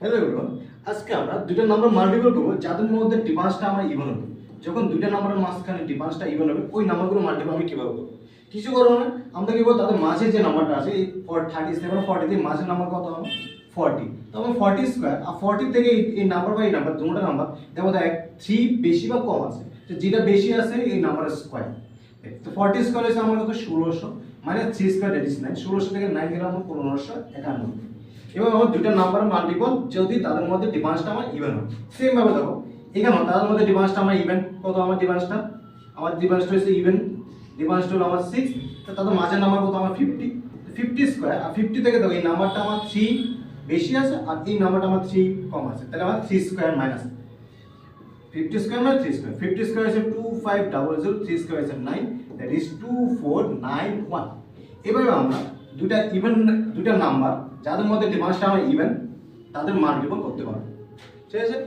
Hello everyone, আজকে আমরা দুটো নাম্বার মাল্টিপল করব যাদের মধ্যে ডিফারেন্সটা আমার ইভেন হবে। যখন দুটো নাম্বারের মাঝখানে ডিফারেন্সটা ইভেন হবে, ওই নাম্বারগুলো মাল্টিপল আমি কিভাবে করব? কিছু করবো না, আমরা কি করবো, তাদের মাঝে যে নাম্বারটা আছে এই 37 40 থেকে মাঝের নাম্বার কত হবে 40, তো আমি 40 স্কয়ার আর 40 থেকে এই নাম্বার বা এই নাম্বার দুটোটা নাম্বার দেখো তো 3 বেশি বা কম আছে, তো যেটা বেশি আছে এই নাম্বারের স্কয়ার। তো 40 স্কয়ার হচ্ছে আমার কত 1600 মানে 3 স্কয়ার দ্যাট ইজ 9, 1600 থেকে 9 গেলে আমার 1591। এবং আমার দুটো নাম্বার মাল্টিপল যদি তাদের মধ্যে ডিফারেন্সটা আমার ইভেন হয়। সেম ভাবে দেখো এখানে তাদের মধ্যে ডিফারেন্সটা আমার ইভেন কত, আমার ডিফারেন্সটা হচ্ছে ইভেন, ডিফারেন্সটা হলো আমার 6, তো তাদের মাঝের নাম্বার কত আমার 50 স্কয়ার আর 50 থেকে দেখো এই নাম্বারটা আমার 3 বেশি আছে আর এই নাম্বারটা আমার 3 কম আছে, তাহলে আমার 3 স্কয়ার মাইনাস 50 স্কয়ার মানে 3 স্কয়ার, 50 স্কয়ার আছে 2500, 3 স্কয়ার আছে 9, দ্যাট ইজ 2491। এভাবে আমরা দুটা নাম্বার যাদের মধ্যে ডিফারেন্সটা আমার ইভেন তাদের মাল্টিপল করতে পারবো। ঠিক আছে।